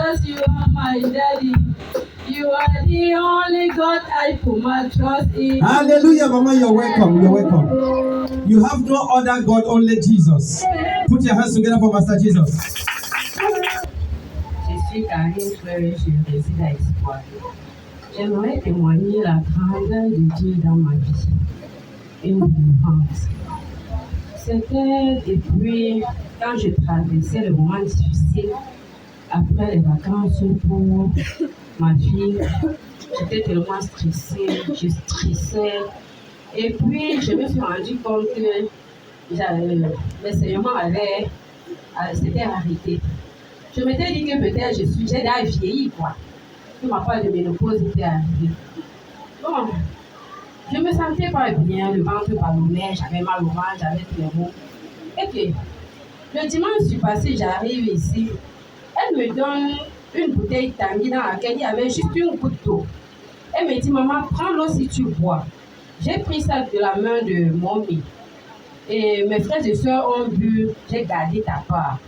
Jesus, you are my daddy. You are the only God I put my trust in. Hallelujah, Mama, you're welcome. You're welcome. You have no other God, only Jesus. Put your hands together for Master Jesus. Je suis Karine Fleur et je réside à Espoir. J'aimerais témoigner la grandeur de Dieu dans ma vie. Une délivrance. C'était depuis quand je traversais le moment difficile après les vacances pour ma fille. J'étais tellement stressée, je stressais. Et puis, je me suis rendu compte que l'enseignement s'était arrêté. Je m'étais dit que peut-être j'ai déjà vieilli, quoi. Que ma phase de ménopause était arrivée. Bon, je me sentais pas bien, le ventre ballonnait, j'avais mal au ventre, j'avais tous les maux. Et que le dimanche passé, j'arrive ici, elle me donne une bouteille Tanguy dans laquelle il y avait juste une goutte d'eau. Elle me dit, maman, prends l'eau si tu bois. J'ai pris ça de la main de mon mari. Et mes frères et soeurs ont bu, j'ai gardé ta part.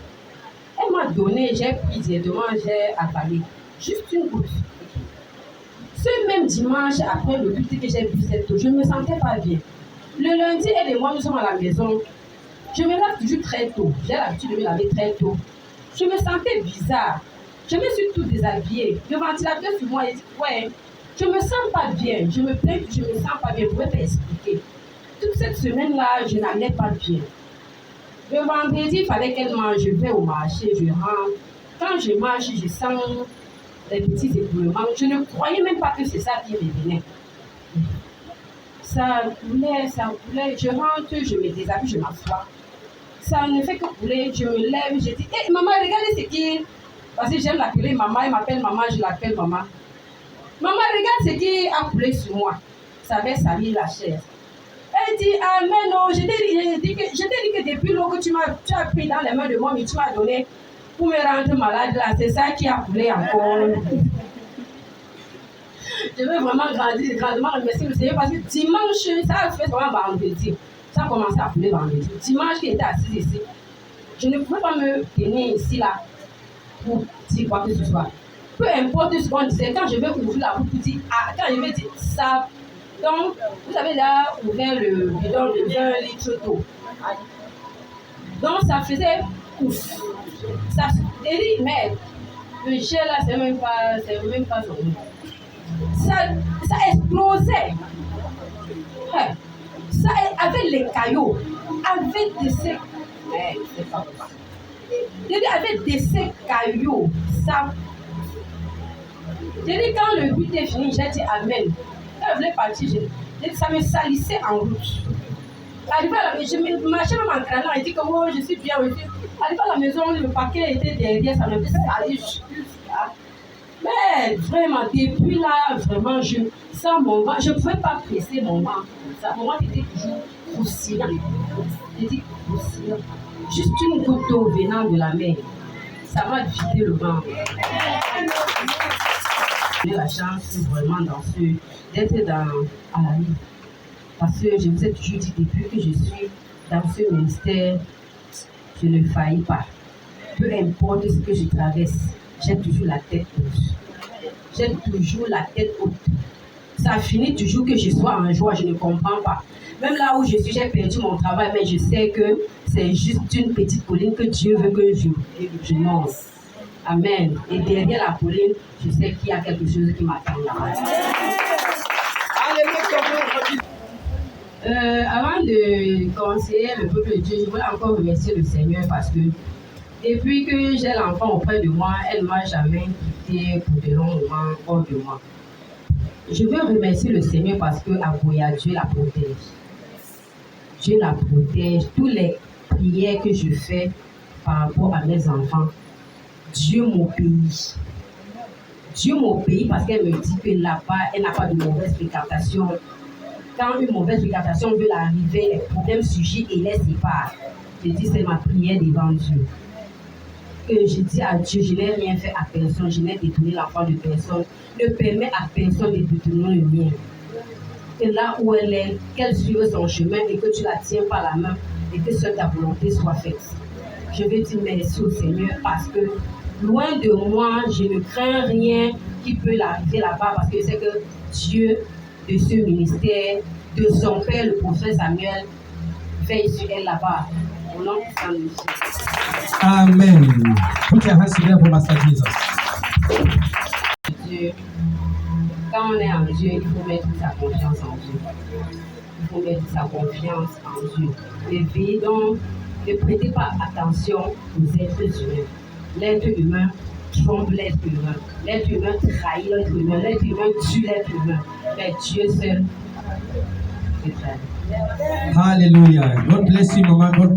Elle m'a donné, j'ai pris directement, j'ai avalé. Juste une goutte. Ce même dimanche, après le culte que j'ai bu cette eau, je ne me sentais pas bien. Le lundi, elle et moi, nous sommes à la maison. Je me lave toujours très tôt. J'ai l'habitude de me laver très tôt. Je me sentais bizarre. Je me suis tout déshabillée. Le ventilateur sur moi, il dit, ouais, je ne me sens pas bien. Je me plains que je ne me sens pas bien. Je ne pouvais pas expliquer. Toute cette semaine-là, je n'allais pas bien. Le vendredi, il fallait qu'elle mange. Je vais au marché, je rentre. Quand je marche, je sens des petits éboulements. Je ne croyais même pas que c'est ça qui me venait. Ça coulait. Je rentre, je me déshabille, je m'assois. Ça ne fait que couler. Je me lève, je dis, hey, maman, regardez ce qui... Parce que j'aime l'appeler maman, elle m'appelle maman, je l'appelle maman. Maman, regarde ce qui a coulé sur moi. Ça avait sali la chair. Elle dit, ah mais non, je t'ai dit que depuis l'eau que tu as pris dans les mains de moi, mais tu m'as donné pour me rendre malade là, c'est ça qui a coulé encore. Je veux vraiment grandement remercier le Seigneur parce que dimanche, ça a fait vraiment vendredi. Ça a commencé à couler vendredi. Dimanche, qui était assis ici, je ne pouvais pas me tenir ici là pour dire quoi que ce soit. Peu importe ce qu'on disait, quand je vais ouvrir la bouche pour dire, ah, quand je vais dire ça, donc vous avez là ouvert le bidon de 20 litres d'eau. Donc ça faisait ouf. Ça se dit, mais le gel là, c'est même pas son nom. Ça explosait. Ouais. Ça avait les caillots, avec ces caillots. Ça. J'ai dit quand le but est fini, j'ai dit amen. Quand je voulais partir, ça me salissait en route. Arrivé à la maison, je marchais même en crânant, il dit que oh, je suis bien reçu. Arrivé à la maison, le paquet était derrière, ça me faisait aller jusqu'à. Mais vraiment, depuis là, vraiment, sans mon ventre, je ne pouvais pas presser mon ventre. Mon ventre était toujours croustillant. C'était croustillant. Juste une goutte d'eau venant de la mer, ça m'a vidé le ventre. J'ai la chance vraiment d'être à la vie. Parce que je vous ai toujours dit depuis que je suis dans ce ministère, je ne faillis pas. Peu importe ce que je traverse, j'ai toujours la tête haute. J'ai toujours la tête haute. Ça finit toujours que je sois en joie, je ne comprends pas. Même là où je suis, j'ai perdu mon travail, mais je sais que c'est juste une petite colline que Dieu veut que je monte. Amen. Et derrière la colline, je sais qu'il y a quelque chose qui m'attend là-bas. Avant de conseiller le peuple de Dieu, je voulais encore remercier le Seigneur parce que depuis que j'ai l'enfant auprès de moi, elle ne m'a jamais quitté pour de longs moments hors de moi. Je veux remercier le Seigneur parce que Aboya, Dieu la protège. Dieu la protège. Toutes les prières que je fais par rapport à mes enfants, Dieu m'obéit. Dieu m'obéit parce qu'elle me dit que là-bas, elle n'a pas de mauvaise fréquentation. Quand une mauvaise fréquentation veut l'arriver, les problèmes surgissent et les séparent. Je dis, c'est ma prière devant Dieu. Que je dis à Dieu, je n'ai rien fait à personne, je n'ai détourné l'enfant de personne. Ne permets à personne de détourner le mien. Que là où elle est, qu'elle suive son chemin et que tu la tiens par la main et que seule ta volonté soit faite. Je veux dire merci au Seigneur parce que Loin de moi, je ne crains rien qui peut l'arriver là-bas parce que c'est que Dieu de ce ministère, de son père, le prophète Samuel, veille sur elle là-bas. Au nom du Saint-Jésus. Amen. Put your hands together for Master Jesus. Dieu. Quand on est en Dieu, il faut mettre sa confiance en Dieu. Il faut mettre sa confiance en Dieu. Et veillez donc, ne prêtez pas attention aux êtres humains. L'être humain trompe l'être humain. L'être humain trahit l'être humain. L'être humain tue l'être humain. Mais Dieu seul est vrai. Hallelujah. God bless you, Mama. God